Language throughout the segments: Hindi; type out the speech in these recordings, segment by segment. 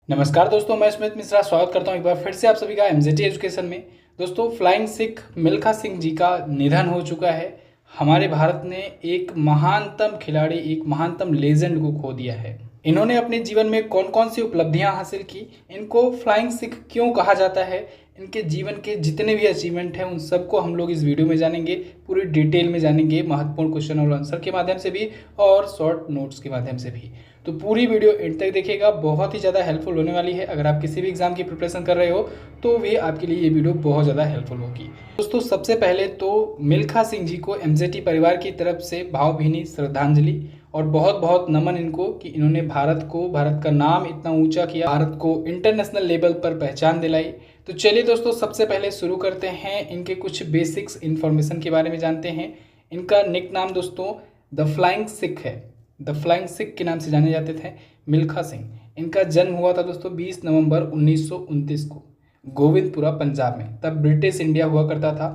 नमस्कार दोस्तों, मैं स्मित मिश्रा स्वागत करता हूं एक बार फिर से आप सभी का एमजेटी एजुकेशन में। दोस्तों, फ्लाइंग सिख मिल्खा सिंह जी का निधन हो चुका है। हमारे भारत ने एक महानतम खिलाड़ी, एक महानतम लेजेंड को खो दिया है। इन्होंने अपने जीवन में कौन कौन सी उपलब्धियां हासिल की, इनको फ्लाइंग सिख क्यों कहा जाता है, इनके जीवन के जितने भी अचीवमेंट हैं उन सबको हम लोग इस वीडियो में जानेंगे, पूरी डिटेल में जानेंगे, महत्वपूर्ण क्वेश्चन और आंसर के माध्यम से भी और शॉर्ट नोट्स के माध्यम से भी। तो पूरी वीडियो एंड तक देखिएगा, बहुत ही ज़्यादा हेल्पफुल होने वाली है। अगर आप किसी भी एग्जाम की प्रिपरेशन कर रहे हो तो भी आपके लिए ये वीडियो बहुत ज़्यादा हेल्पफुल होगी। दोस्तों, सबसे पहले तो मिल्खा सिंह जी को एमजेटी परिवार की तरफ से भावभीनी श्रद्धांजलि और बहुत बहुत नमन इनको कि इन्होंने भारत का नाम इतना ऊंचा किया, भारत को इंटरनेशनल लेवल पर पहचान दिलाई। तो चलिए दोस्तों, सबसे पहले शुरू करते हैं, इनके कुछ बेसिक्स इन्फॉर्मेशन के बारे में जानते हैं। इनका निक नाम दोस्तों द फ्लाइंग सिख है। द फ्लाइंग सिख के नाम से जाने जाते थे मिल्खा सिंह। इनका जन्म हुआ था दोस्तों 20 नवंबर 1929 को गोविंदपुरा पंजाब में। तब ब्रिटिश इंडिया हुआ करता था।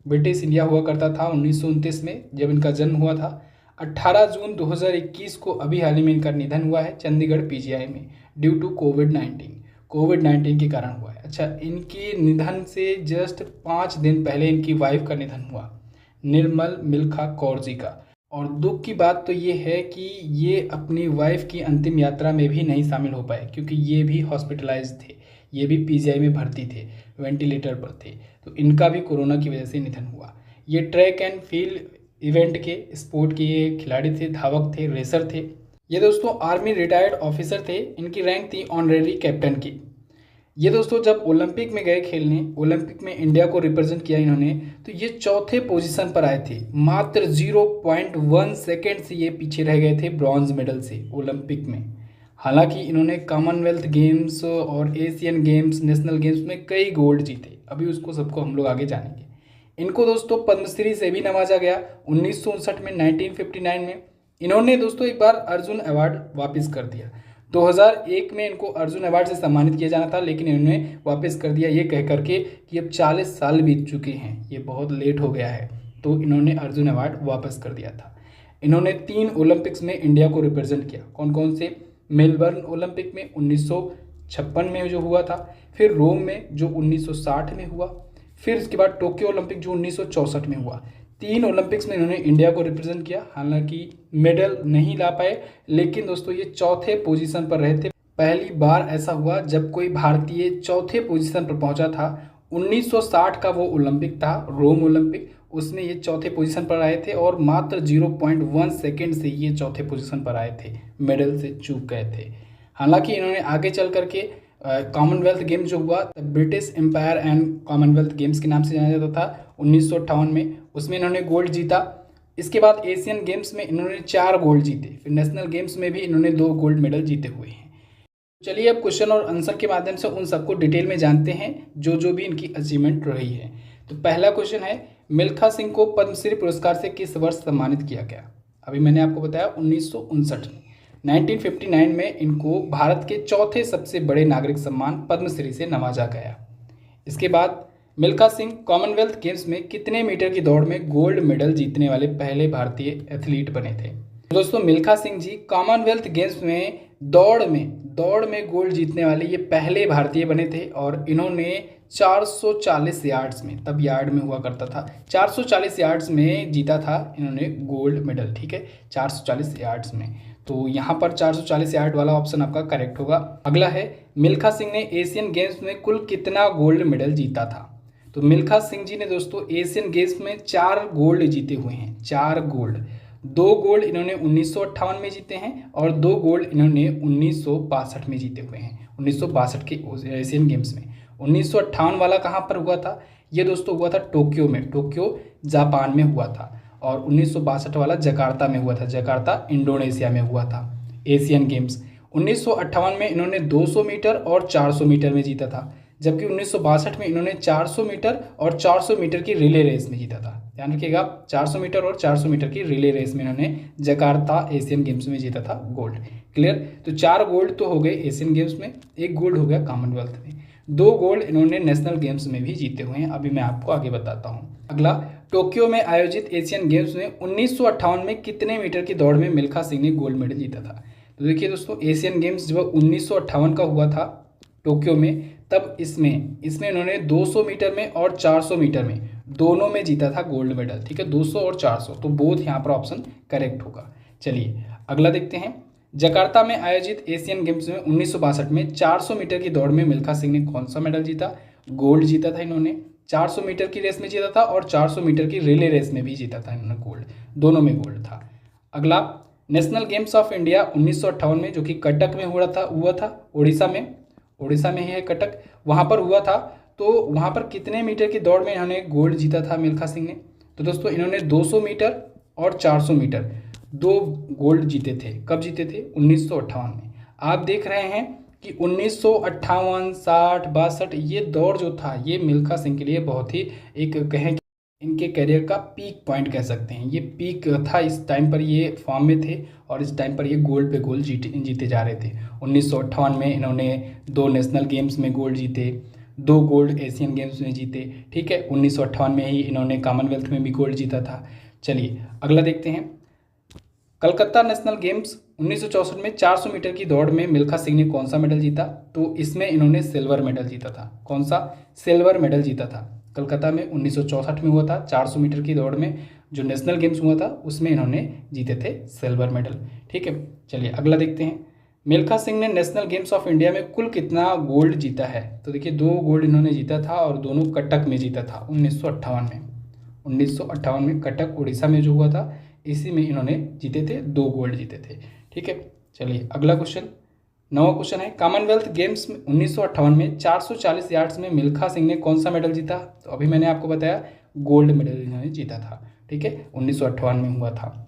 1929 में जब इनका जन्म हुआ था। 18 जून 2021 को अभी हाल ही में इनका निधन हुआ है चंडीगढ़ पीजीआई में ड्यू टू कोविड-19 के कारण हुआ है। अच्छा, इनके निधन से जस्ट 5 दिन पहले इनकी वाइफ का निधन हुआ, निर्मल मिल्खा कौर जी का। और दुख की बात तो ये है कि ये अपनी वाइफ की अंतिम यात्रा में भी नहीं शामिल हो पाए, क्योंकि ये भी हॉस्पिटलाइज थे, ये भी पीजीआई में भर्ती थे, वेंटिलेटर पर थे। तो इनका भी कोरोना की वजह से निधन हुआ। ये ट्रैक एंड फील्ड इवेंट के स्पोर्ट के ये खिलाड़ी थे, धावक थे, रेसर थे। ये दोस्तों आर्मी रिटायर्ड ऑफिसर थे। इनकी रैंक थी ऑनरेरी कैप्टन की। ये दोस्तों जब ओलंपिक में गए खेलने, ओलंपिक में इंडिया को रिप्रेजेंट किया इन्होंने, तो ये चौथे पोजीशन पर आए थे। मात्र 0.1 सेकेंड से ये पीछे रह गए थे ब्रॉन्ज मेडल से ओलंपिक में। हालांकि इन्होंने कॉमनवेल्थ गेम्स और एशियन गेम्स, नेशनल गेम्स में कई गोल्ड जीते। अभी उसको सबको हम लोग आगे जानेंगे। इनको दोस्तों पद्मश्री से भी नवाजा गया 1959 में, 1959 में। इन्होंने दोस्तों एक बार अर्जुन अवार्ड वापस कर दिया। 2001 में इनको अर्जुन अवार्ड से सम्मानित किया जाना था, लेकिन इन्होंने वापस कर दिया ये कह करके कि अब 40 साल बीत चुके हैं, ये बहुत लेट हो गया है, तो इन्होंने अर्जुन अवार्ड वापस कर दिया था। इन्होंने 3 ओलंपिक्स में इंडिया को रिप्रेजेंट किया। कौन कौन से? मेलबर्न ओलंपिक में 1956 में जो हुआ था, फिर रोम में जो 1960 में हुआ, फिर इसके बाद टोक्यो ओलंपिक जो 1964 में हुआ। 3 ओलंपिक्स में इन्होंने इंडिया को रिप्रेजेंट किया। हालांकि मेडल नहीं ला पाए, लेकिन दोस्तों ये चौथे पोजीशन पर रहे थे। पहली बार ऐसा हुआ जब कोई भारतीय चौथे पोजीशन पर पहुंचा था। 1960 का वो ओलंपिक था, रोम ओलंपिक, उसमें ये चौथे पोजीशन पर आए थे और मात्र 0.1 सेकेंड से ये चौथे पोजीशन पर आए थे, मेडल से चूक गए थे। हालांकि इन्होंने आगे चल करके कॉमनवेल्थ गेम्स जो हुआ, British empire and commonwealth games के नाम से जाना जाता था 1958 में, उसमें इन्होंने गोल्ड जीता। इसके बाद एशियन गेम्स में इन्होंने 4 गोल्ड जीते। फिर नेशनल गेम्स में भी इन्होंने 2 गोल्ड मेडल जीते हुए हैं। चलिए अब क्वेश्चन और आंसर के माध्यम से उन सबको डिटेल में जानते हैं जो जो भी इनकी अचीवमेंट रही है। तो पहला क्वेश्चन है, मिल्खा सिंह को पद्मश्री पुरस्कार से किस वर्ष सम्मानित किया गया? अभी मैंने आपको बताया 1959 में। 1959 में इनको भारत के चौथे सबसे बड़े नागरिक सम्मान पद्मश्री से नवाजा गया। इसके बाद मिल्खा सिंह कॉमनवेल्थ गेम्स में कितने मीटर की दौड़ में गोल्ड मेडल जीतने वाले पहले भारतीय एथलीट बने थे? दोस्तों, मिल्खा सिंह जी कॉमनवेल्थ गेम्स में दौड़ में गोल्ड जीतने वाले ये पहले भारतीय बने थे और इन्होंने 440 यार्ड्स में, तब यार्ड में हुआ करता था, 440 यार्ड्स में जीता था इन्होंने गोल्ड मेडल। ठीक है, 440 यार्ड्स में, तो यहाँ पर 440 यार्ड वाला ऑप्शन आपका करेक्ट होगा। अगला है, मिल्खा सिंह ने एशियन गेम्स में कुल कितना गोल्ड मेडल जीता था? तो मिल्खा सिंह जी ने दोस्तों एशियन गेम्स में 4 गोल्ड जीते हुए हैं, 4 गोल्ड। 2 गोल्ड इन्होंने 1958 में जीते हैं और 2 गोल्ड इन्होंने 1962 में जीते हुए हैं, 1962 के एशियन गेम्स में। 1958 वाला कहाँ पर हुआ था? ये दोस्तों हुआ था टोक्यो में, टोक्यो जापान में हुआ था। और 1962 वाला जकार्ता में हुआ था, जकार्ता इंडोनेशिया में हुआ था एशियन गेम्स। 1958 में इन्होंने 200 मीटर और 400 मीटर में जीता था, जबकि 1962 में इन्होंने 400 मीटर और 400 मीटर की रिले रेस में जीता था। ध्यान रखिएगा, 400 मीटर और 400 मीटर की रिले रेस में इन्होंने जकार्ता एशियन गेम्स में जीता था गोल्ड। क्लियर? तो 4 गोल्ड तो हो गए एशियन गेम्स में, 1 गोल्ड हो गया कॉमनवेल्थ में, 2 गोल्ड इन्होंने नेशनल गेम्स में भी जीते हुए हैं। अभी मैं आपको आगे बताता हूँ। अगला, टोक्यो में आयोजित एशियन गेम्स में 1958 में कितने मीटर की दौड़ में मिल्खा सिंह ने गोल्ड मेडल जीता था? तो देखिए दोस्तों, एशियन गेम्स जब 1958 का हुआ था टोक्यो में, तब इसमें इन्होंने 200 मीटर में और 400 मीटर में दोनों में जीता था गोल्ड मेडल। ठीक है, 200 और 400, तो बोथ यहाँ पर ऑप्शन करेक्ट होगा। चलिए अगला देखते हैं। जकार्ता में आयोजित एशियन गेम्स में 1962 में 400 मीटर की दौड़ में मिल्खा सिंह ने कौन सा मेडल जीता? गोल्ड जीता था इन्होंने। 400 मीटर की रेस में जीता था और 400 मीटर की रिले रेस में भी जीता था इन्होंने गोल्ड, दोनों में गोल्ड था। अगला, नेशनल गेम्स ऑफ इंडिया 1958 में, जो कि कटक में हुआ था उड़ीसा में ही है कटक, वहाँ पर हुआ था। तो वहाँ पर कितने मीटर की दौड़ में इन्होंने गोल्ड जीता था मिल्खा सिंह ने? तो दोस्तों इन्होंने 200 मीटर और 400 मीटर दो गोल्ड जीते थे। कब जीते थे? 1958 में। आप देख रहे हैं कि 1958, 60, 62 ये दौर जो था, ये मिल्खा सिंह के लिए बहुत ही एक कहें इनके करियर का पीक पॉइंट कह सकते हैं। ये पीक था, इस टाइम पर ये फॉर्म में थे और इस टाइम पर ये गोल्ड पे गोल्ड जीते जा रहे थे। 1958 में इन्होंने 2 नेशनल गेम्स में गोल्ड जीते, 2 गोल्ड एशियन गेम्स में जीते। ठीक है, 1958 में ही इन्होंने कॉमनवेल्थ में भी गोल्ड जीता था। चलिए अगला देखते हैं। कलकत्ता नेशनल गेम्स 1964 में 400 मीटर की दौड़ में मिल्खा सिंह ने कौन सा मेडल जीता? तो इसमें इन्होंने सिल्वर मेडल जीता था। कौन सा? सिल्वर मेडल जीता था। कलकत्ता में 1964 में हुआ था, 400 मीटर की दौड़ में जो नेशनल गेम्स हुआ था उसमें इन्होंने जीते थे सिल्वर मेडल। ठीक है, चलिए अगला देखते हैं। मिल्खा सिंह ने नेशनल गेम्स ऑफ इंडिया में कुल कितना गोल्ड जीता है? तो देखिए 2 गोल्ड इन्होंने जीता था और दोनों कटक में जीता था 1958 में। 1958 में कटक उड़ीसा में जो हुआ था, इसी में इन्होंने जीते थे, 2 गोल्ड जीते थे। ठीक है, चलिए अगला क्वेश्चन, 9वां क्वेश्चन है। कॉमनवेल्थ गेम्स में 1958 में 440 यार्ड्स में मिल्खा सिंह ने कौन सा मेडल जीता? तो अभी मैंने आपको बताया गोल्ड मेडल इन्होंने जीता था। ठीक है, 1958 में हुआ था।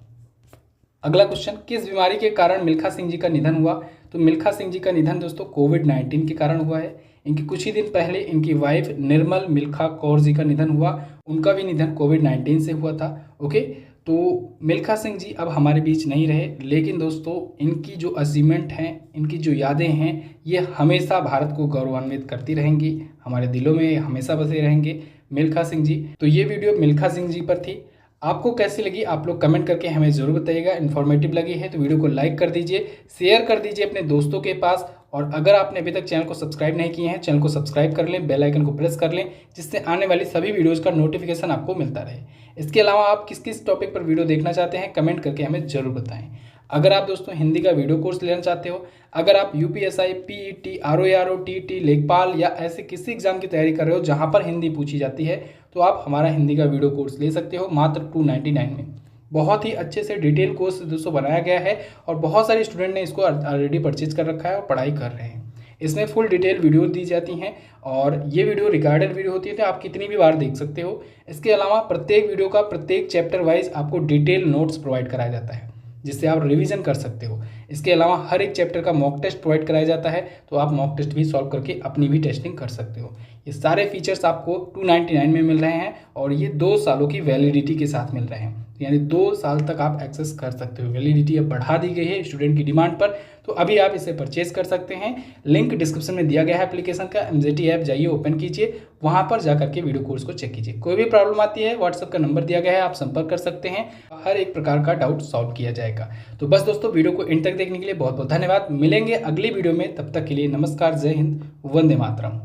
अगला क्वेश्चन, किस बीमारी के कारण मिल्खा सिंह जी का निधन हुआ? तो मिल्खा सिंह जी का निधन दोस्तों कोविड-19 के कारण हुआ है। इनकी कुछ ही दिन पहले इनकी वाइफ निर्मल मिल्खा कौर जी का निधन हुआ, उनका भी निधन कोविड-19 से हुआ था। ओके, तो मिल्खा सिंह जी अब हमारे बीच नहीं रहे, लेकिन दोस्तों इनकी जो अचीवमेंट हैं, इनकी जो यादें हैं, ये हमेशा भारत को गौरवान्वित करती रहेंगी, हमारे दिलों में हमेशा बसे रहेंगे मिल्खा सिंह जी। तो ये वीडियो मिल्खा सिंह जी पर थी। आपको कैसी लगी आप लोग कमेंट करके हमें ज़रूर बताइएगा। इन्फॉर्मेटिव लगी है तो वीडियो को लाइक कर दीजिए, शेयर कर दीजिए अपने दोस्तों के पास, और अगर आपने अभी तक चैनल को सब्सक्राइब नहीं किए हैं, चैनल को सब्सक्राइब कर लें, बेल आइकन को प्रेस कर लें, जिससे आने वाली सभी वीडियोज़ का नोटिफिकेशन आपको मिलता रहे। इसके अलावा आप किस किस टॉपिक पर वीडियो देखना चाहते हैं कमेंट करके हमें ज़रूर बताएं। अगर आप दोस्तों हिंदी का वीडियो कोर्स लेना चाहते हो, अगर आप यूपीएसआई, पीईटी, आरओआरओ, टीटी, लेखपाल या ऐसे किसी एग्जाम की तैयारी कर रहे हो जहां पर हिंदी पूछी जाती है, तो आप हमारा हिंदी का वीडियो कोर्स ले सकते हो मात्र 299 में। बहुत ही अच्छे से डिटेल कोर्स दोस्तों बनाया गया है और बहुत सारे स्टूडेंट ने इसको ऑलरेडी परचेज कर रखा है और पढ़ाई कर रहे हैं। इसमें फुल डिटेल वीडियो दी जाती हैं और ये वीडियो रिकॉर्डेड वीडियो होती है, तो आप कितनी भी बार देख सकते हो। इसके अलावा प्रत्येक वीडियो का प्रत्येक चैप्टर वाइज आपको डिटेल नोट्स प्रोवाइड कराया जाता है, जिससे आप रिवीजन कर सकते हो। इसके अलावा हर एक चैप्टर का मॉक टेस्ट प्रोवाइड कराया जाता है, तो आप मॉक टेस्ट भी सॉल्व करके अपनी भी टेस्टिंग कर सकते हो। ये सारे फीचर्स आपको 299 में मिल रहे हैं और ये 2 सालों की वैलिडिटी के साथ मिल रहे हैं, यानी 2 साल तक आप एक्सेस कर सकते हो। वैलिडिटी अब बढ़ा दी गई है स्टूडेंट की डिमांड पर, तो अभी आप इसे परचेज कर सकते हैं। लिंक डिस्क्रिप्शन में दिया गया है एप्लीकेशन का, MZT ऐप जाइए, ओपन कीजिए, वहाँ पर जा करके वीडियो कोर्स को चेक कीजिए। कोई भी प्रॉब्लम आती है व्हाट्सएप का नंबर दिया गया है, आप संपर्क कर सकते हैं, हर एक प्रकार का डाउट सॉल्व किया जाएगा। तो बस दोस्तों वीडियो को एंड तक देखने के लिए बहुत बहुत धन्यवाद। मिलेंगे अगली वीडियो में, तब तक के लिए नमस्कार, जय हिंद, वंदे मातरम।